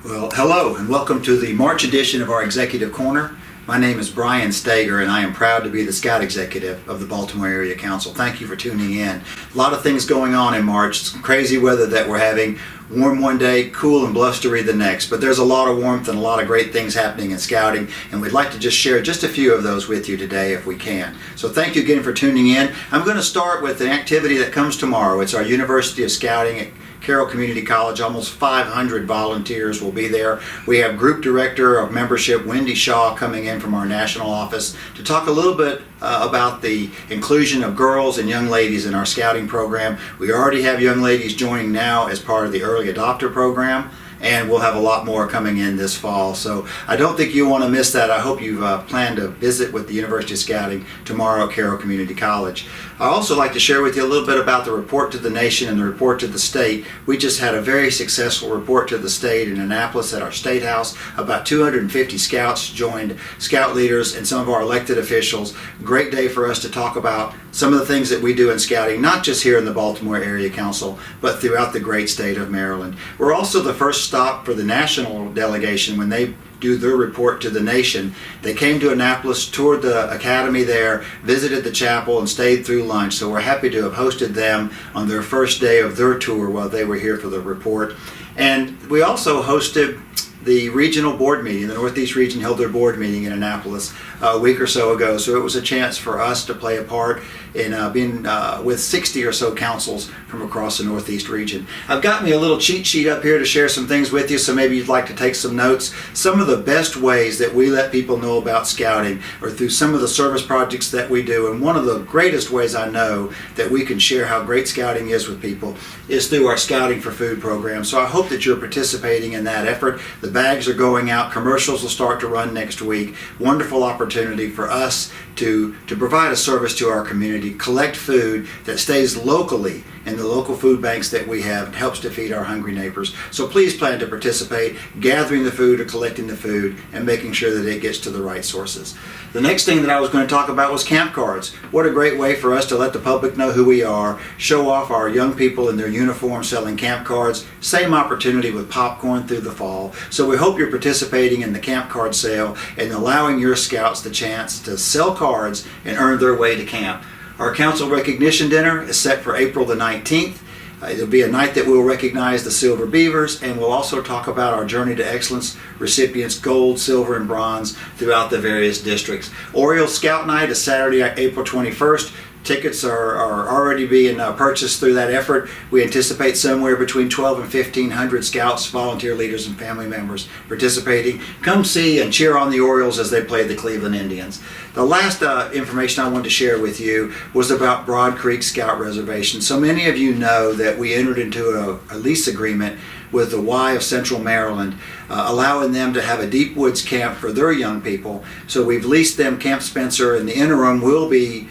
Well, hello and welcome to the March edition of our Executive Corner. My name is Brian Stager and I am proud to be the Scout Executive of the Baltimore Area Council. Thank you for tuning in. A lot of things going on in March. It's crazy weather that we're having. Warm one day, cool and blustery the next. But there's a lot of warmth and a lot of great things happening in scouting, and we'd like to just share just a few of those with you today if we can. So thank you again for tuning in. I'm going to start with an activity that comes tomorrow. It's our University of Scouting at Carroll Community College. Almost 500 volunteers will be there. We have Group Director of Membership Wendy Shaw coming in from our national office to talk a little bit about the inclusion of girls and young ladies in our scouting program. We already have young ladies joining now as part of the early adopter program, and we'll have a lot more coming in this fall. So I don't think you want to miss that. I hope you've planned to visit with the University of Scouting tomorrow at Carroll Community College. I also like to share with you a little bit about the report to the nation and the report to the state. We just had a very successful report to the state in Annapolis at our State House. About 250 scouts joined, scout leaders and some of our elected officials. Great day for us to talk about some of the things that we do in scouting, not just here in the Baltimore Area Council, but throughout the great state of Maryland. We're also the first stop for the national delegation when they do their report to the nation. They came to Annapolis, toured the academy there, visited the chapel, and stayed through lunch. So we're happy to have hosted them on their first day of their tour while they were here for the report. And we also hosted the regional board meeting. The Northeast region held their board meeting in Annapolis a week or so ago. So it was a chance for us to play a part in being with 60 or so councils from across the Northeast region. I've got me a little cheat sheet up here to share some things with you, so maybe you'd like to take some notes. Some of the best ways that we let people know about scouting are through some of the service projects that we do, and one of the greatest ways I know that we can share how great scouting is with people is through our Scouting for Food program. So I hope that you're participating in that effort. The bags are going out, commercials will start to run next week. Wonderful opportunity for us to provide a service to our community, collect food that stays locally in the local food banks that we have and helps to feed our hungry neighbors. So please plan to participate, gathering the food or collecting the food and making sure that it gets to the right sources. The next thing that I was going to talk about was camp cards. What a great way for us to let the public know who we are, show off our young people in their uniforms selling camp cards. Same opportunity with popcorn through the fall. So we hope you're participating in the camp card sale and allowing your scouts the chance to sell cards and earn their way to camp. Our council recognition dinner is set for April the 19th. It'll be a night that we'll recognize the Silver Beavers, and we'll also talk about our Journey to Excellence recipients, gold, silver, and bronze throughout the various districts. Orioles Scout Night is Saturday, April 21st. Tickets are already being purchased through that effort. We anticipate somewhere between 12 and 1,500 scouts, volunteer leaders, and family members participating. Come see and cheer on the Orioles as they play the Cleveland Indians. The last information I wanted to share with you was about Broad Creek Scout Reservation. So many of you know that we entered into a lease agreement with the Y of Central Maryland, allowing them to have a deep woods camp for their young people. So we've leased them Camp Spencer. In the interim, we'll be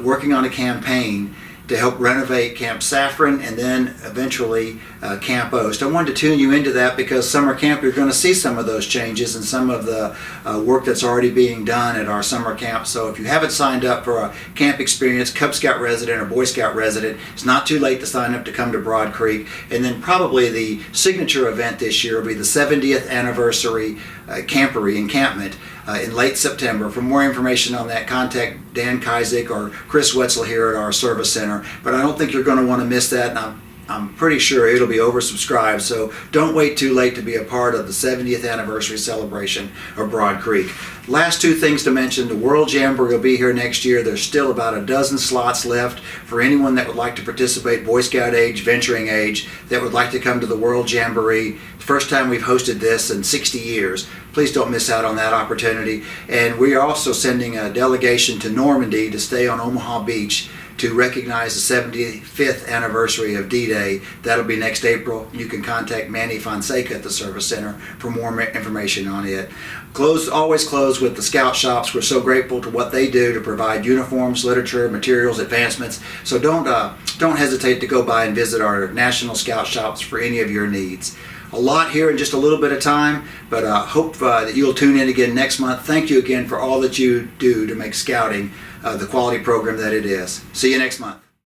working on a campaign to help renovate Camp Saffron and then eventually Camp Oast. I wanted to tune you into that because summer camp, you're going to see some of those changes and some of the work that's already being done at our summer camp. So if you haven't signed up for a camp experience, Cub Scout resident or Boy Scout resident, it's not too late to sign up to come to Broad Creek. And then probably the signature event this year will be the 70th anniversary campery encampment in late September. For more information on that, contact Dan Kazik or Chris Wetzel here at our service center. But I don't think you're going to want to miss that, and I'm pretty sure it'll be oversubscribed, so don't wait too late to be a part of the 70th anniversary celebration of Broad Creek. Last two things to mention: the World Jamboree will be here next year. There's still about a dozen slots left for anyone that would like to participate, Boy Scout age, venturing age, that would like to come to the World Jamboree. First time we've hosted this in 60 years. Please don't miss out on that opportunity. And we are also sending a delegation to Normandy to stay on Omaha Beach to recognize the 75th anniversary of D-Day. That'll be next April. You can contact Manny Fonseca at the Service Center for more information on it. Always close with the Scout Shops. We're so grateful to what they do to provide uniforms, literature, materials, advancements. So don't hesitate to go by and visit our National Scout Shops for any of your needs. A lot here in just a little bit of time, but hope that you'll tune in again next month. Thank you again for all that you do to make scouting the quality program that it is. See you next month.